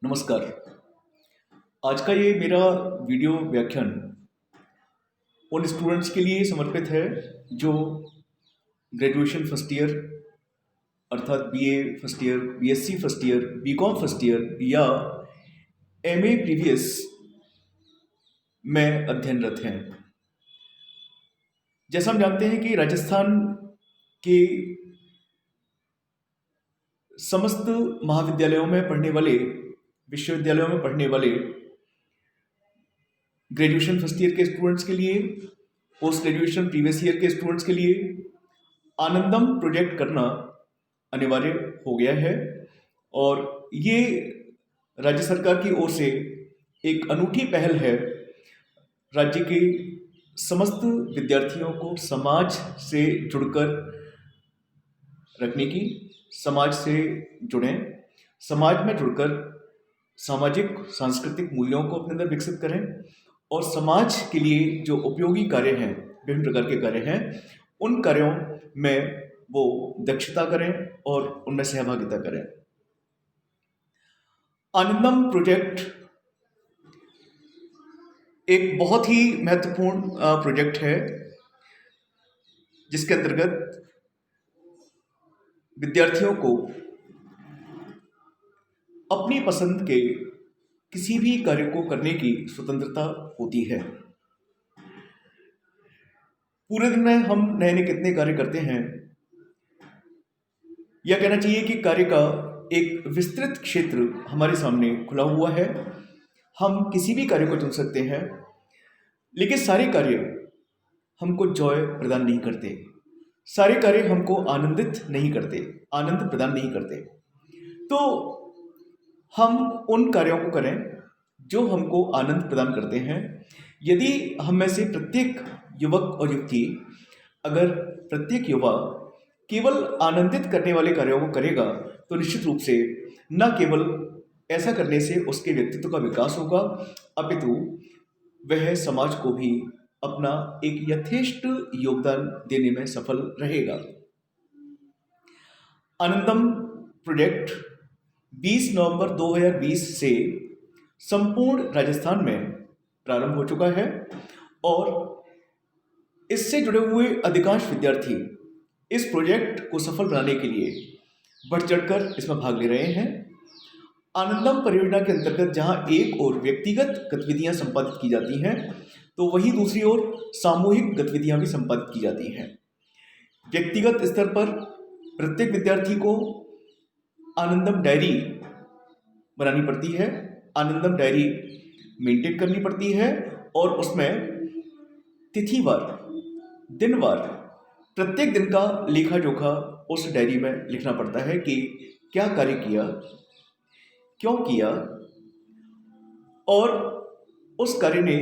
नमस्कार। आज का ये मेरा वीडियो व्याख्यान उन स्टूडेंट्स के लिए समर्पित है जो ग्रेजुएशन फर्स्ट ईयर अर्थात BA first year, BSc first year, BCom first year या एमए प्रीवियस में अध्ययनरत हैं। जैसा हम जानते हैं कि राजस्थान के समस्त महाविद्यालयों में पढ़ने वाले, विश्वविद्यालयों में पढ़ने वाले ग्रेजुएशन फर्स्ट ईयर के स्टूडेंट्स के लिए, पोस्ट ग्रेजुएशन प्रीवियस ईयर के स्टूडेंट्स के लिए आनंदम प्रोजेक्ट करना अनिवार्य हो गया है। और ये राज्य सरकार की ओर से एक अनूठी पहल है राज्य के समस्त विद्यार्थियों को समाज से जुड़कर रखने की। समाज से जुड़ें, समाज में जुड़कर सामाजिक सांस्कृतिक मूल्यों को अपने अंदर विकसित करें और समाज के लिए जो उपयोगी कार्य हैं, विभिन्न प्रकार के कार्य हैं, उन कार्यों में वो दक्षता करें और उनमें सहभागिता करें। आनंदम प्रोजेक्ट एक बहुत ही महत्वपूर्ण प्रोजेक्ट है जिसके अंतर्गत विद्यार्थियों को अपनी पसंद के किसी भी कार्य को करने की स्वतंत्रता होती है। पूरे दिन में हम नए नए कितने कार्य करते हैं, या कहना चाहिए कि कार्य का एक विस्तृत क्षेत्र हमारे सामने खुला हुआ है। हम किसी भी कार्य को चुन सकते हैं, लेकिन सारे कार्य हमको जॉय प्रदान नहीं करते, सारे कार्य हमको आनंदित नहीं करते, आनंद प्रदान नहीं करते। तो हम उन कार्यों को करें जो हमको आनंद प्रदान करते हैं। यदि हम में से प्रत्येक युवक और युवती, अगर प्रत्येक युवा केवल आनंदित करने वाले कार्यों को करेगा तो निश्चित रूप से न केवल ऐसा करने से उसके व्यक्तित्व का विकास होगा, अपितु वह समाज को भी अपना एक यथेष्ट योगदान देने में सफल रहेगा। आनंदम प्रोजेक्ट 20 नवंबर 2020 से संपूर्ण राजस्थान में प्रारंभ हो चुका है और इससे जुड़े हुए अधिकांश विद्यार्थी इस प्रोजेक्ट को सफल बनाने के लिए बढ़ चढ़कर इसमें भाग ले रहे हैं। आनंदम परियोजना के अंतर्गत जहां एक ओर व्यक्तिगत गतिविधियां संपादित की जाती हैं, तो वहीं दूसरी ओर सामूहिक गतिविधियां भी संपादित की जाती हैं। व्यक्तिगत स्तर पर प्रत्येक विद्यार्थी को आनंदम डायरी बनानी पड़ती है, आनंदम डायरी मेंटेन करनी पड़ती है और उसमें तिथिवार, दिनवार, प्रत्येक दिन का लेखा जोखा उस डायरी में लिखना पड़ता है कि क्या कार्य किया, क्यों किया और उस कार्य ने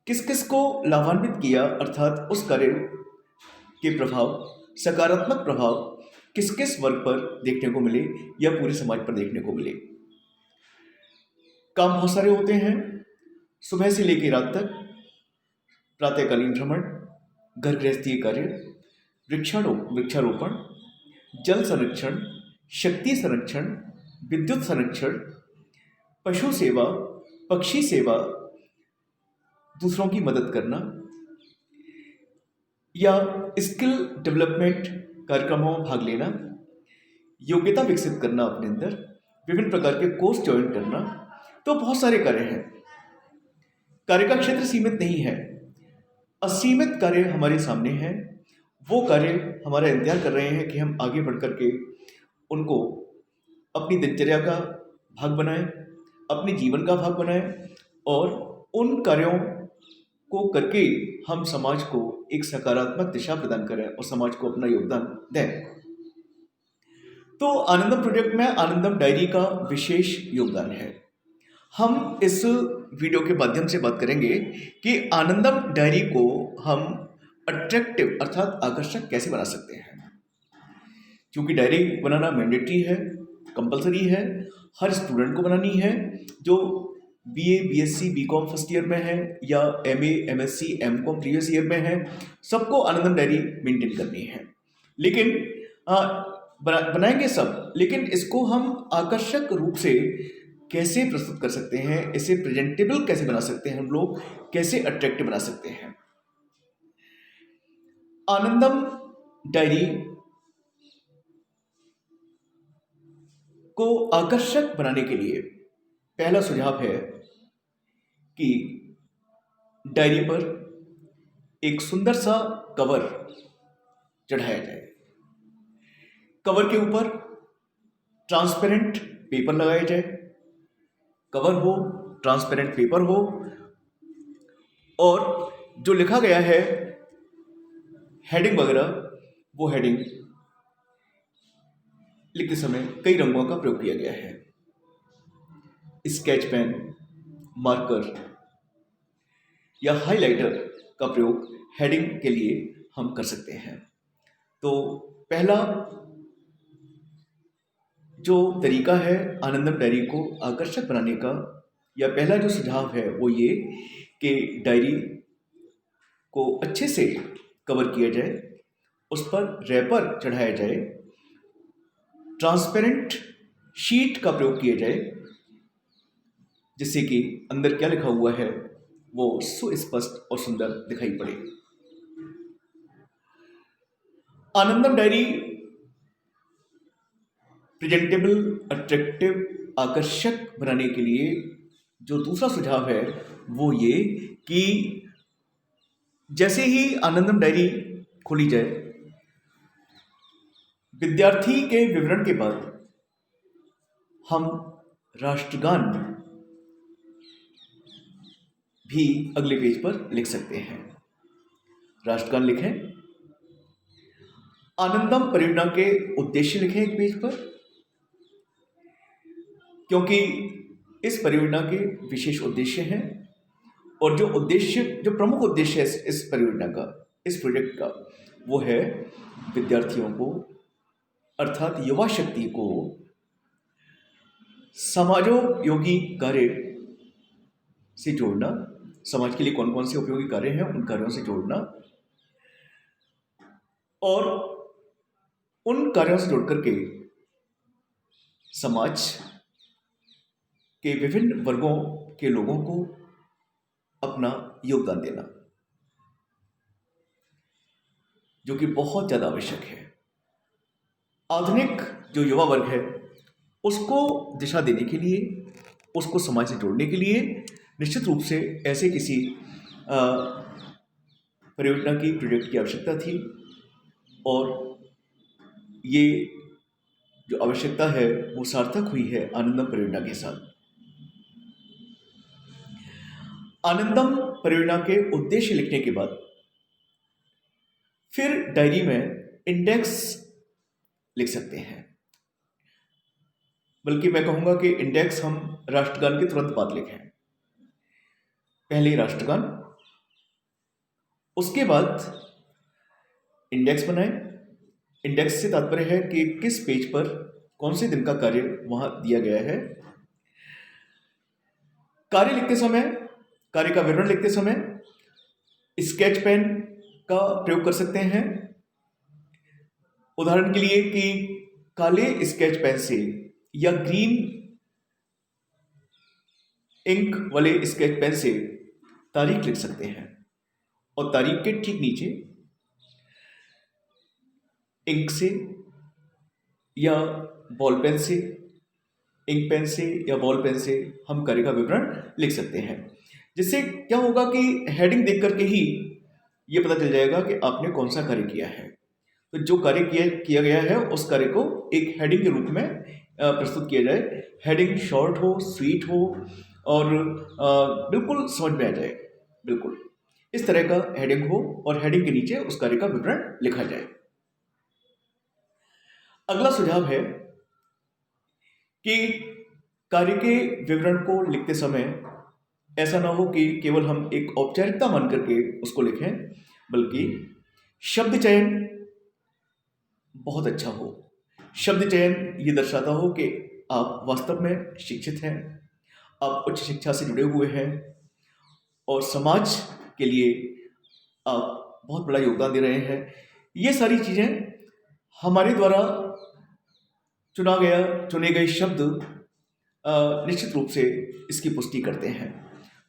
किस किस को लाभान्वित किया, अर्थात उस कार्य के प्रभाव, सकारात्मक प्रभाव किस किस वर्ग पर देखने को मिले या पूरे समाज पर देखने को मिले। काम बहुत सारे होते हैं, सुबह से लेकर रात तक, प्रातःकालीन भ्रमण, घर गृहस्थी कार्य, वृक्षारोपण, जल संरक्षण, शक्ति संरक्षण, विद्युत संरक्षण, पशु सेवा, पक्षी सेवा, दूसरों की मदद करना या स्किल डेवलपमेंट कार्यक्रमों में भाग लेना, योग्यता विकसित करना अपने अंदर, विभिन्न प्रकार के कोर्स ज्वाइन करना। तो बहुत सारे कार्य हैं। कार्य का क्षेत्र सीमित नहीं है, असीमित कार्य हमारे सामने हैं। वो कार्य हमारा इंतजार कर रहे हैं कि हम आगे बढ़ करके उनको अपनी दिनचर्या का भाग बनाएं, अपने जीवन का भाग बनाएं और उन कार्यों को करके हम समाज को एक सकारात्मक दिशा प्रदान करें और समाज को अपना योगदान दें। तो आनंदम प्रोजेक्ट में आनंदम डायरी का विशेष योगदान है। हम इस वीडियो के माध्यम से बात करेंगे कि आनंदम डायरी को हम अट्रैक्टिव अर्थात आकर्षक कैसे बना सकते हैं। क्योंकि डायरी बनाना मैंडेटरी है, कंपलसरी है, हर स्टूडेंट को बनानी है जो BA, BSc, BCom first year में है या MA, MSc, MCom previous year में है, सबको आनंदम डायरी मेंटेन करनी है। लेकिन बनाएंगे सब, लेकिन इसको हम आकर्षक रूप से कैसे प्रस्तुत कर सकते हैं, इसे प्रेजेंटेबल कैसे बना सकते हैं हम लोग, कैसे अट्रैक्टिव बना सकते हैं। आनंदम डायरी को आकर्षक बनाने के लिए पहला सुझाव है कि डायरी पर एक सुंदर सा कवर चढ़ाया जाए। कवर के ऊपर ट्रांसपेरेंट पेपर लगाया जाए। कवर हो, ट्रांसपेरेंट पेपर हो, और जो लिखा गया है हेडिंग वगैरह, वो हेडिंग लिखते समय कई रंगों का प्रयोग किया गया है। स्केच पेन, मार्कर या हाइलाइटर का प्रयोग हेडिंग के लिए हम कर सकते हैं। तो पहला जो तरीका है आनंदम डायरी को आकर्षक बनाने का, या पहला जो सुझाव है वो ये कि डायरी को अच्छे से कवर किया जाए, उस पर रैपर चढ़ाया जाए, ट्रांसपेरेंट शीट का प्रयोग किया जाए, जिससे कि अंदर क्या लिखा हुआ है वो सुस्पष्ट और सुंदर दिखाई पड़े। आनंदम डायरी प्रेजेंटेबल, अट्रैक्टिव, आकर्षक बनाने के लिए जो दूसरा सुझाव है वो ये कि जैसे ही आनंदम डायरी खोली जाए, विद्यार्थी के विवरण के बाद हम राष्ट्रगान भी अगले पेज पर लिख सकते हैं। राष्ट्रगान लिखें। आनंदम परियोजना के उद्देश्य लिखें एक पेज पर, क्योंकि इस परियोजना के विशेष उद्देश्य हैं, और जो प्रमुख उद्देश्य है इस परियोजना का, इस प्रोजेक्ट का, वो है विद्यार्थियों को अर्थात युवा शक्ति को समाजोपयोगी कार्य से जोड़ना। समाज के लिए कौन कौन से उपयोगी कार्य हैं उन कार्यों से जोड़ना, और उन कार्यों से जोड़ करके समाज के विभिन्न वर्गों के लोगों को अपना योगदान देना, जो कि बहुत ज़्यादा आवश्यक है। आधुनिक जो युवा वर्ग है उसको दिशा देने के लिए, उसको समाज से जोड़ने के लिए निश्चित रूप से ऐसे किसी परियोजना की, प्रोजेक्ट की आवश्यकता थी, और ये जो आवश्यकता है वो सार्थक हुई है आनंदम परियोजना के साथ। आनंदम परियोजना के उद्देश्य लिखने के बाद फिर डायरी में इंडेक्स लिख सकते हैं, बल्कि मैं कहूंगा कि इंडेक्स हम राष्ट्रगान के तुरंत बाद लिखें। पहले राष्ट्रगान, उसके बाद इंडेक्स बनाएं। इंडेक्स से तात्पर्य है कि किस पेज पर कौन से दिन का कार्य वहां दिया गया है। कार्य लिखते समय, कार्य का विवरण लिखते समय स्केच पेन का प्रयोग कर सकते हैं। उदाहरण के लिए कि काले स्केच पेन से या ग्रीन इंक वाले स्केच पेन से तारीख लिख सकते हैं, और तारीख के ठीक नीचे इंक से या बॉल पेन से, इंक पेन से या बॉल पेन से हम कार्य का विवरण लिख सकते हैं, जिससे क्या होगा कि हेडिंग देख करके ही ये पता चल जाएगा कि आपने कौन सा कार्य किया है। तो जो कार्य किया गया है उस कार्य को एक हेडिंग के रूप में प्रस्तुत किया जाए। हेडिंग शॉर्ट हो, स्वीट हो, और बिल्कुल समझ में आ जाए। बिल्कुल इस तरह का हेडिंग हो, और हेडिंग के नीचे उस कार्य का विवरण लिखा जाए। अगला सुझाव है कि कार्य के विवरण को लिखते समय ऐसा ना हो कि केवल हम एक औपचारिकता मान करके उसको लिखें, बल्कि शब्द चयन बहुत अच्छा हो। शब्द चयन ये दर्शाता हो कि आप वास्तव में शिक्षित हैं, आप उच्च शिक्षा से जुड़े हुए हैं, और समाज के लिए आप बहुत बड़ा योगदान दे रहे हैं। ये सारी चीज़ें हमारे द्वारा चुने गए शब्द निश्चित रूप से इसकी पुष्टि करते हैं।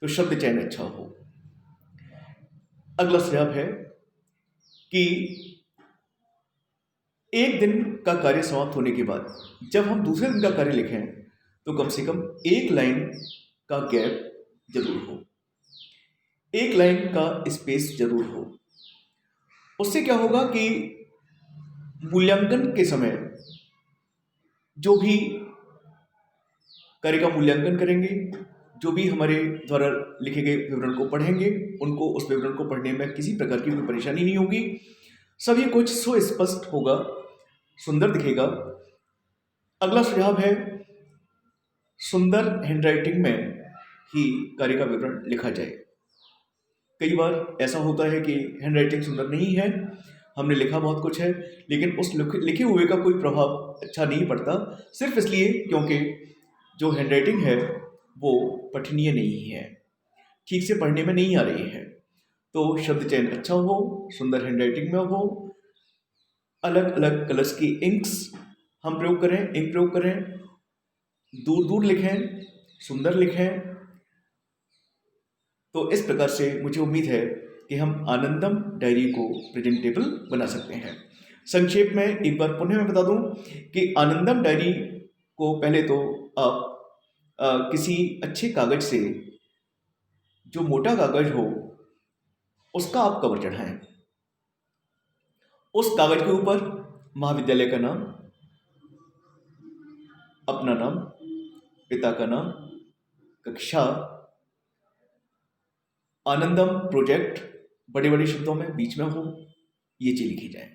तो शब्द चयन अच्छा हो। अगला सुझाव है कि एक दिन का कार्य समाप्त होने के बाद जब हम दूसरे दिन का कार्य लिखें तो कम से कम एक लाइन का गैप जरूर हो, एक लाइन का स्पेस जरूर हो। उससे क्या होगा कि मूल्यांकन के समय जो भी कार्य का मूल्यांकन करेंगे, जो भी हमारे द्वारा लिखे गए विवरण को पढ़ेंगे, उनको उस विवरण को पढ़ने में किसी प्रकार की कोई परेशानी नहीं होगी। सभी कुछ सुस्पष्ट होगा, सुंदर दिखेगा। अगला सुझाव है सुंदर हैंडराइटिंग में ही कार्य का विवरण लिखा जाए। कई बार ऐसा होता है कि हैंडराइटिंग सुंदर नहीं है, हमने लिखा बहुत कुछ है, लेकिन उस लिखे हुए का कोई प्रभाव अच्छा नहीं पड़ता, सिर्फ इसलिए क्योंकि जो हैंडराइटिंग है वो पठनीय नहीं है, ठीक से पढ़ने में नहीं आ रही है। तो शब्द चयन अच्छा हो, सुंदर हैंडराइटिंग में हो, अलग अलग कलर्स की इंक्स हम प्रयोग करें, इंक प्रयोग करें, दूर दूर लिखें, सुंदर लिखें। तो इस प्रकार से मुझे उम्मीद है कि हम आनंदम डायरी को प्रेजेंटेबल बना सकते हैं। संक्षेप में एक बार पुनः मैं बता दूं कि आनंदम डायरी को पहले तो आप किसी अच्छे कागज से, जो मोटा कागज हो, उसका आप कवर चढ़ाएं। उस कागज के ऊपर महाविद्यालय का नाम, अपना नाम, पिता का नाम, कक्षा, आनंदम प्रोजेक्ट बड़े बड़े शब्दों में बीच में हो, ये चीज लिखी जाए।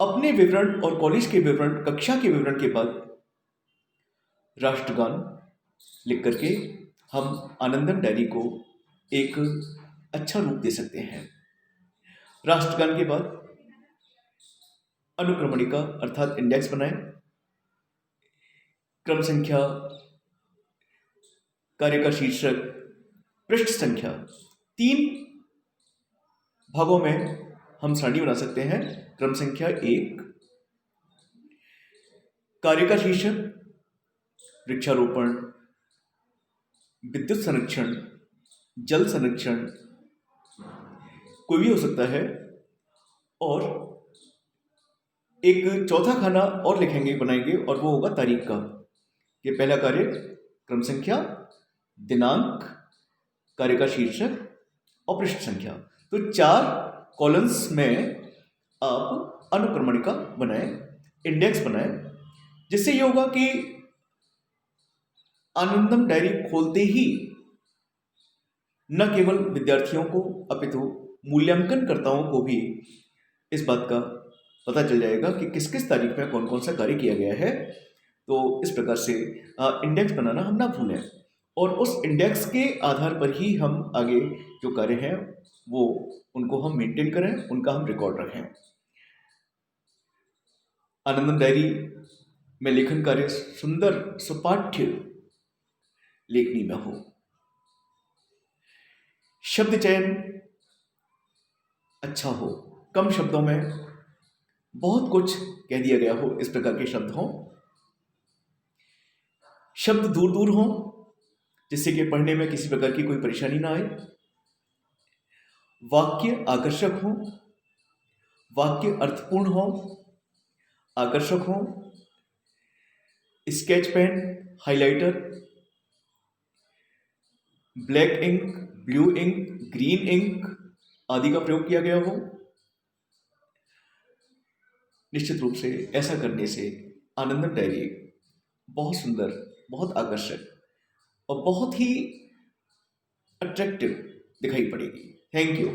अपने विवरण और कॉलेज के विवरण, कक्षा के विवरण के बाद राष्ट्रगान लिख करके हम आनंदम डायरी को एक अच्छा रूप दे सकते हैं। राष्ट्रगान के बाद अनुक्रमणिका अर्थात इंडेक्स बनाएं, क्रम संख्या, कार्य का शीर्षक, पृष्ठ संख्या, 3 भागों में हम सारणी बना सकते हैं। क्रम संख्या 1, कार्य का शीर्षक वृक्षारोपण, विद्युत संरक्षण, जल संरक्षण, कोई भी हो सकता है। और एक चौथा खाना और लिखेंगे, बनाएंगे, और वो होगा तारीख का। ये पहला कार्य, क्रम संख्या, दिनांक, कार्य का शीर्षक और पृष्ठ संख्या। तो 4 कॉलम्स में आप अनुक्रमणिका बनाएं, इंडेक्स बनाएं, जिससे ये होगा कि आनंदम डायरी खोलते ही न केवल विद्यार्थियों को अपितु मूल्यांकनकर्ताओं को भी इस बात का पता चल जाएगा कि किस किस तारीख में कौन कौन सा कार्य किया गया है। तो इस प्रकार से इंडेक्स बनाना हम ना भूलें, और उस इंडेक्स के आधार पर ही हम आगे जो कार्य हैं वो उनको हम मेंटेन करें, उनका हम रिकॉर्ड रखें। आनंदम डायरी में लेखन कार्य सुंदर सुपाठ्य लेखनी में हो, शब्द चयन अच्छा हो, कम शब्दों में बहुत कुछ कह दिया गया हो, इस प्रकार के शब्द हों, शब्द दूर दूर हों, जिससे कि पढ़ने में किसी प्रकार की कोई परेशानी ना आए, वाक्य आकर्षक हो, वाक्य अर्थपूर्ण हो, आकर्षक हो, sketch pen, highlighter, black ink, blue ink, green ink आदि का प्रयोग किया गया हो। निश्चित रूप से ऐसा करने से आनंदम डायरी बहुत सुंदर, बहुत आकर्षक और बहुत ही अट्रैक्टिव दिखाई पड़ेगी। Thank you.